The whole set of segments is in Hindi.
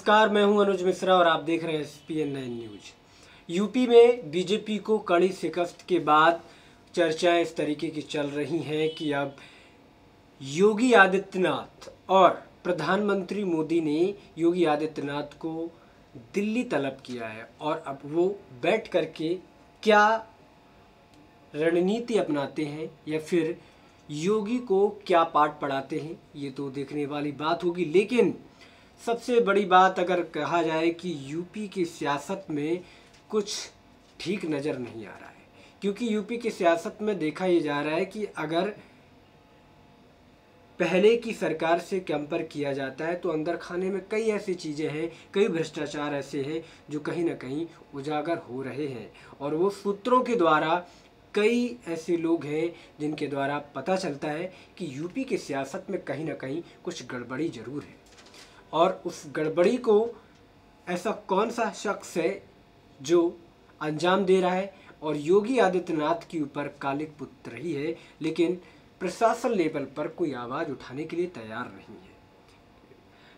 नमस्कार, मैं हूं अनुज मिश्रा और आप देख रहे हैं SPN9 न्यूज। यूपी में बीजेपी को कड़ी शिकस्त के बाद चर्चाएं इस तरीके की चल रही हैं कि अब योगी आदित्यनाथ और प्रधानमंत्री मोदी ने योगी आदित्यनाथ को दिल्ली तलब किया है और अब वो बैठ करके क्या रणनीति अपनाते हैं या फिर योगी को क्या पाठ पढ़ाते हैं, ये तो देखने वाली बात होगी। लेकिन सबसे बड़ी बात अगर कहा जाए कि यूपी की सियासत में कुछ ठीक नज़र नहीं आ रहा है, क्योंकि यूपी की सियासत में देखा ये जा रहा है कि अगर पहले की सरकार से कंपेयर किया जाता है तो अंदर खाने में कई ऐसी चीज़ें हैं, कई भ्रष्टाचार ऐसे हैं जो कहीं ना कहीं उजागर हो रहे हैं और वो सूत्रों के द्वारा कई ऐसे लोग हैं जिनके द्वारा पता चलता है कि यूपी की सियासत में कहीं ना कहीं कुछ गड़बड़ी ज़रूर है। और उस गड़बड़ी को ऐसा कौन सा शख्स है जो अंजाम दे रहा है और योगी आदित्यनाथ के ऊपर कालिक पुत रही है, लेकिन प्रशासन लेवल पर कोई आवाज़ उठाने के लिए तैयार नहीं है।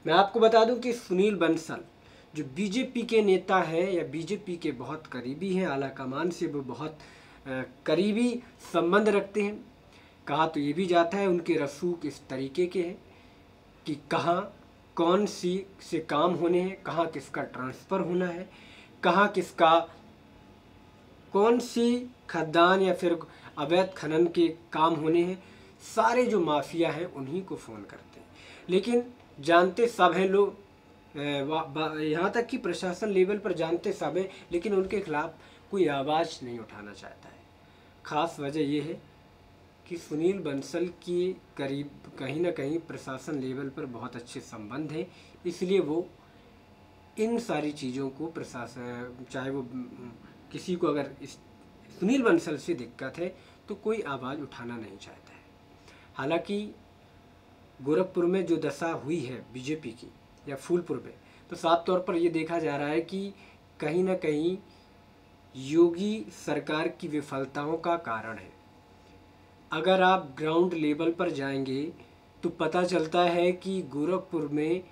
मैं आपको बता दूं कि सुनील बंसल जो बीजेपी के नेता हैं या बीजेपी के बहुत करीबी हैं, आला कमान से वो बहुत करीबी संबंध रखते हैं। कहा तो ये भी जाता है उनके रसूख इस तरीके के हैं कि कहाँ कौन सी से काम होने हैं, कहाँ किसका ट्रांसफ़र होना है, कहाँ किसका कौन सी खदान या फिर अवैध खनन के काम होने हैं। सारे जो माफिया हैं उन्हीं को फ़ोन करते हैं, लेकिन जानते सब हैं लोग, यहाँ तक कि प्रशासन लेवल पर जानते सब हैं, लेकिन उनके खिलाफ कोई आवाज़ नहीं उठाना चाहता है। ख़ास वजह यह है कि सुनील बंसल की करीब कहीं ना कहीं प्रशासन लेवल पर बहुत अच्छे संबंध हैं, इसलिए वो इन सारी चीज़ों को प्रशासन, चाहे वो किसी को अगर इस सुनील बंसल से दिक्कत है तो कोई आवाज़ उठाना नहीं चाहता है। हालांकि गोरखपुर में जो दशा हुई है बीजेपी की या फूलपुर में, तो साफ तौर पर ये देखा जा रहा है कि कहीं ना कहीं योगी सरकार की विफलताओं का कारण है। अगर आप ग्राउंड लेवल पर जाएंगे तो पता चलता है कि गोरखपुर में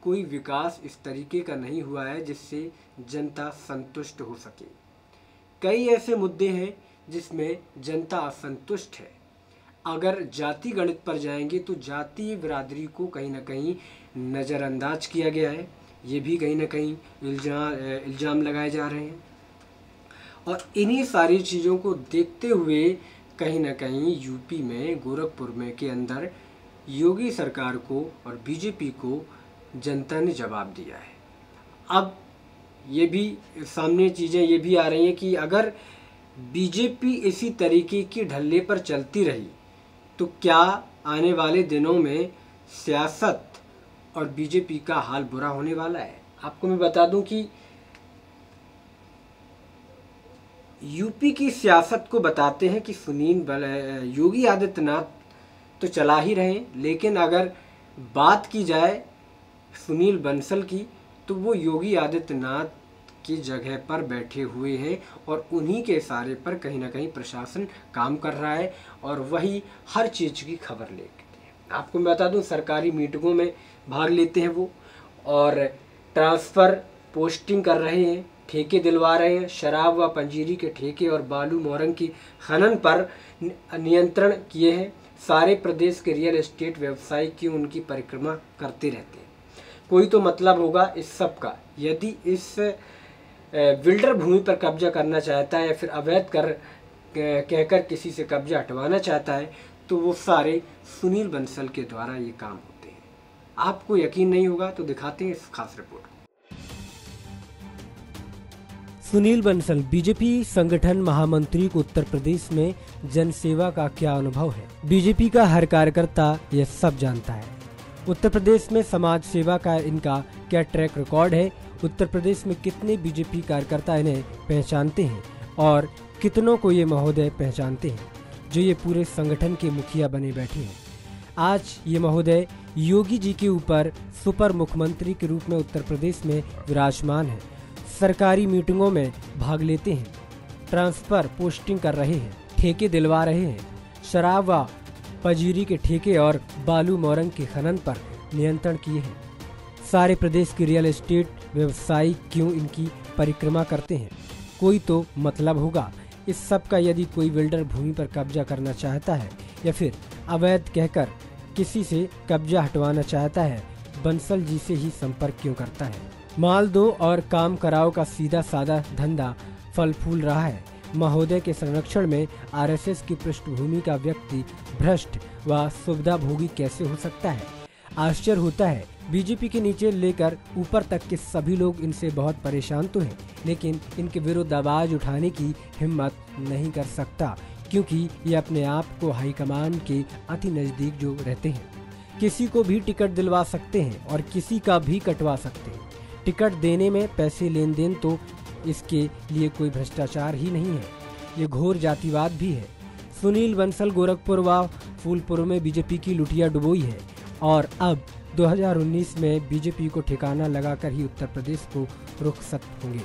कोई विकास इस तरीके का नहीं हुआ है जिससे जनता संतुष्ट हो सके। कई ऐसे मुद्दे हैं जिसमें जनता असंतुष्ट है। अगर जाति गणित पर जाएंगे तो जाति बिरादरी को कहीं ना कहीं नज़रअंदाज किया गया है, ये भी कहीं ना कहीं इल्ज़ाम लगाए जा रहे हैं। और इन्हीं सारी चीज़ों को देखते हुए कहीं ना कहीं यूपी में गोरखपुर में के अंदर योगी सरकार को और बीजेपी को जनता ने जवाब दिया है। अब ये भी सामने चीज़ें ये भी आ रही हैं कि अगर बीजेपी इसी तरीके की ढल्ले पर चलती रही तो क्या आने वाले दिनों में सियासत और बीजेपी का हाल बुरा होने वाला है। आपको मैं बता दूं कि यूपी की सियासत को बताते हैं कि योगी आदित्यनाथ तो चला ही रहे हैं, लेकिन अगर बात की जाए सुनील बंसल की तो वो योगी आदित्यनाथ की जगह पर बैठे हुए हैं और उन्हीं के इशारे पर कहीं ना कहीं प्रशासन काम कर रहा है और वही हर चीज़ की खबर लेते हैं। आपको मैं बता दूं सरकारी मीटिंगों में भाग लेते हैं वो, और ट्रांसफ़र पोस्टिंग कर रहे हैं, ठेके दिलवा रहे हैं, शराब व पंजीरी के ठेके और बालू मोरंग की खनन पर नियंत्रण किए हैं। सारे प्रदेश के रियल एस्टेट व्यवसायी की उनकी परिक्रमा करते रहते हैं। कोई तो मतलब होगा इस सब का। यदि इस बिल्डर भूमि पर कब्जा करना चाहता है या फिर अवैध कहकर किसी से कब्जा हटवाना चाहता है तो वो सारे सुनील बंसल के द्वारा ये काम होते हैं। आपको यकीन नहीं होगा तो दिखाते हैं इस खास रिपोर्ट। सुनील बंसल बीजेपी संगठन महामंत्री को उत्तर प्रदेश में जनसेवा का क्या अनुभव है। बीजेपी का हर कार्यकर्ता यह सब जानता है। उत्तर प्रदेश में समाज सेवा का इनका क्या ट्रैक रिकॉर्ड है, उत्तर प्रदेश में कितने बीजेपी कार्यकर्ता इन्हें पहचानते हैं और कितनों को ये महोदय पहचानते हैं जो ये पूरे संगठन के मुखिया बने बैठे हैं। आज ये महोदय योगी जी के ऊपर सुपर मुख्यमंत्री के रूप में उत्तर प्रदेश में विराजमान है। सरकारी मीटिंगों में भाग लेते हैं, ट्रांसफ़र पोस्टिंग कर रहे हैं, ठेके दिलवा रहे हैं, शराब व पंजीरी के ठेके और बालू मोरंग के खनन पर नियंत्रण किए हैं। सारे प्रदेश के रियल एस्टेट व्यवसायी क्यों इनकी परिक्रमा करते हैं? कोई तो मतलब होगा इस सब का। यदि कोई बिल्डर भूमि पर कब्जा करना चाहता है या फिर अवैध कहकर किसी से कब्जा हटवाना चाहता है, बंसल जी से ही संपर्क क्यों करता है? माल दो और काम कराओ का सीधा साधा धंधा फल फूल रहा है। महोदय के संरक्षण में आरएसएस की पृष्ठभूमि का व्यक्ति भ्रष्ट व सुविधा भोगी कैसे हो सकता है? आश्चर्य होता है। बीजेपी के नीचे लेकर ऊपर तक के सभी लोग इनसे बहुत परेशान तो हैं, लेकिन इनके विरुद्ध आवाज उठाने की हिम्मत नहीं कर सकता, क्योंकि ये अपने आप को हाईकमान के अति नजदीक जो रहते हैं। किसी को भी टिकट दिलवा सकते हैं और किसी का भी कटवा सकते हैं। टिकट देने में पैसे लेन देन तो इसके लिए कोई भ्रष्टाचार ही नहीं है, ये घोर जातिवाद भी है। सुनील बंसल गोरखपुर व फूलपुर में बीजेपी की लुटिया डुबोई है और अब 2019 में बीजेपी को ठिकाना लगाकर ही उत्तर प्रदेश को रुखसत होंगे।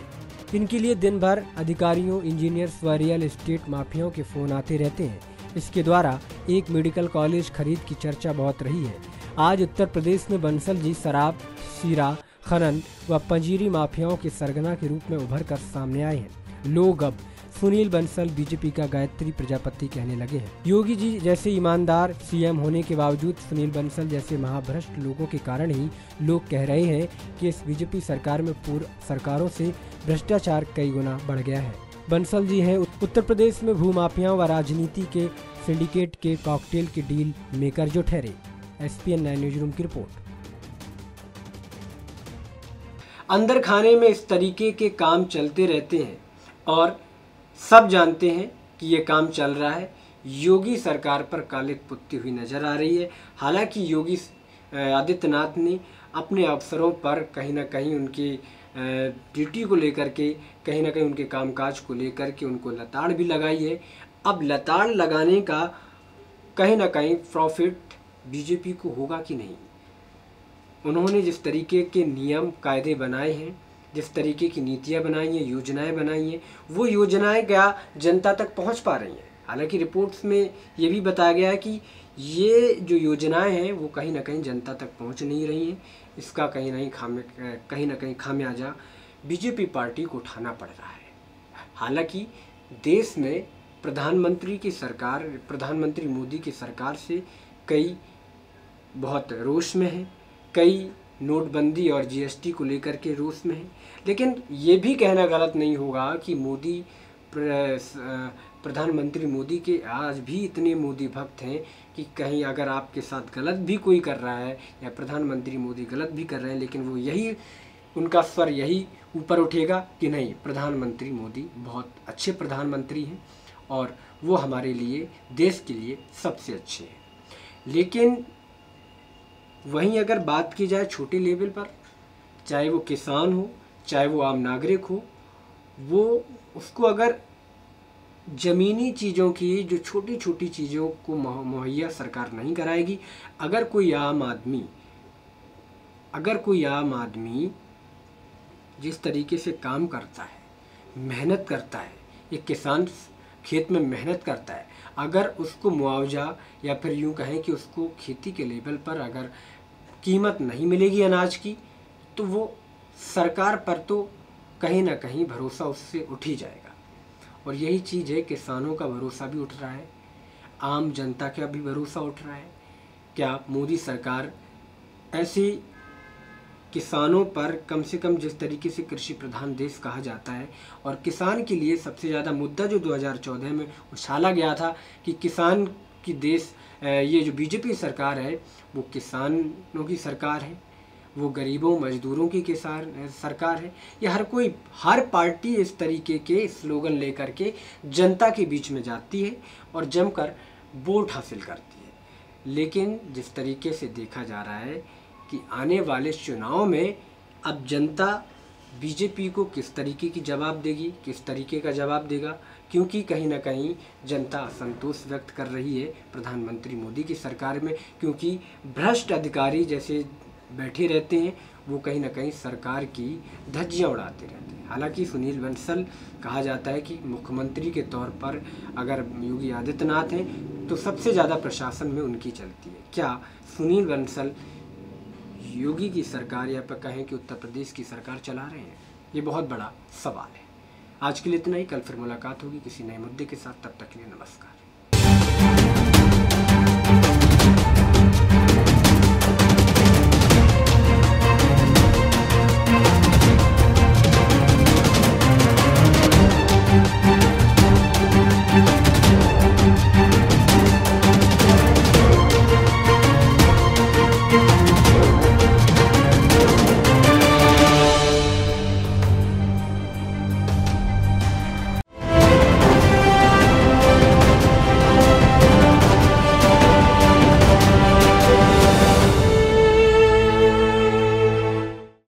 इनके लिए दिन भर अधिकारियों, इंजीनियर्स व रियल एस्टेट माफियाओं के फोन आते रहते हैं। इसके द्वारा एक मेडिकल कॉलेज खरीद की चर्चा बहुत रही है। आज उत्तर प्रदेश में बंसल जी शराब, शीरा, खनन व पंजीरी माफियाओं के सरगना के रूप में उभर कर सामने आए हैं। लोग अब सुनील बंसल बीजेपी का गायत्री प्रजापति कहने लगे हैं। योगी जी जैसे ईमानदार सीएम होने के बावजूद सुनील बंसल जैसे महाभ्रष्ट लोगों के कारण ही लोग कह रहे हैं कि इस बीजेपी सरकार में पूर्व सरकारों से भ्रष्टाचार कई गुना बढ़ गया है। बंसल जी हैं उत्तर प्रदेश में भूमाफियाओं व राजनीति के सिंडिकेट के कॉकटेल के डील मेकर जो ठहरे। SPN 9 न्यूज रूम की रिपोर्ट। अंदर खाने में इस तरीके के काम चलते रहते हैं और सब जानते हैं कि ये काम चल रहा है। योगी सरकार पर कालिक पुतती हुई नजर आ रही है। हालांकि योगी आदित्यनाथ ने अपने अफसरों पर कहीं ना कहीं उनकी ड्यूटी को लेकर के, कहीं ना कहीं उनके कामकाज को लेकर के उनको लताड़ भी लगाई है। अब लताड़ लगाने का कहीं ना कहीं प्रॉफिट बीजेपी को होगा कि नहीं? उन्होंने जिस तरीके के नियम कायदे बनाए हैं, जिस तरीके की नीतियां बनाई हैं, योजनाएं बनाई हैं, वो योजनाएं क्या जनता तक पहुंच पा रही हैं? हालांकि रिपोर्ट्स में ये भी बताया गया है कि ये जो योजनाएं हैं वो कहीं ना कहीं जनता तक पहुंच नहीं रही हैं। इसका कहीं ना कहीं खामियाजा बीजेपी पार्टी को उठाना पड़ रहा है। हालांकि देश में प्रधानमंत्री मोदी की सरकार से कई बहुत रोष में हैं, कई नोटबंदी और GST को लेकर के रोष में हैं। लेकिन ये भी कहना गलत नहीं होगा कि प्रधानमंत्री मोदी के आज भी इतने मोदी भक्त हैं कि कहीं अगर आपके साथ गलत भी कोई कर रहा है या प्रधानमंत्री मोदी गलत भी कर रहे हैं, लेकिन वो यही उनका स्वर यही ऊपर उठेगा कि नहीं, प्रधानमंत्री मोदी बहुत अच्छे प्रधानमंत्री हैं और वो हमारे लिए, देश के लिए सबसे अच्छे हैं। लेकिन वहीं अगर बात की जाए छोटे लेवल पर, चाहे वो किसान हो, चाहे वो आम नागरिक हो, वो उसको अगर ज़मीनी चीज़ों की, जो छोटी छोटी चीज़ों को मुहैया सरकार नहीं कराएगी, अगर कोई आम आदमी जिस तरीके से काम करता है, मेहनत करता है, एक किसान खेत में मेहनत करता है, अगर उसको मुआवजा या फिर यूँ कहें कि उसको खेती के लेवल पर अगर कीमत नहीं मिलेगी अनाज की, तो वो सरकार पर तो कहीं ना कहीं भरोसा उससे उठ ही जाएगा। और यही चीज़ है, किसानों का भरोसा भी उठ रहा है, आम जनता का भी भरोसा उठ रहा है। क्या मोदी सरकार ऐसी किसानों पर, कम से कम जिस तरीके से कृषि प्रधान देश कहा जाता है और किसान के लिए सबसे ज़्यादा मुद्दा जो 2014 में उछाला गया था कि किसान की देश, ये जो बीजेपी सरकार है वो किसानों की सरकार है, वो गरीबों मजदूरों की सरकार है। ये हर पार्टी इस तरीके के स्लोगन लेकर के जनता के बीच में जाती है और जमकर वोट हासिल करती है। लेकिन जिस तरीके से देखा जा रहा है कि आने वाले चुनाव में अब जनता बीजेपी को किस तरीके की जवाब देगी, किस तरीके का जवाब देगा, क्योंकि कहीं ना कहीं जनता असंतोष व्यक्त कर रही है प्रधानमंत्री मोदी की सरकार में, क्योंकि भ्रष्ट अधिकारी जैसे बैठे रहते हैं वो कहीं ना कहीं सरकार की धज्जियां उड़ाते रहते हैं। हालांकि सुनील बंसल कहा जाता है कि मुख्यमंत्री के तौर पर अगर योगी आदित्यनाथ हैं तो सबसे ज़्यादा प्रशासन में उनकी चलती है। क्या सुनील बंसल योगी की सरकार या फिर कहें कि उत्तर प्रदेश की सरकार चला रहे हैं? ये बहुत बड़ा सवाल है। आज के लिए इतना ही। कल फिर मुलाकात होगी किसी नए मुद्दे के साथ। तब तक के लिए नमस्कार।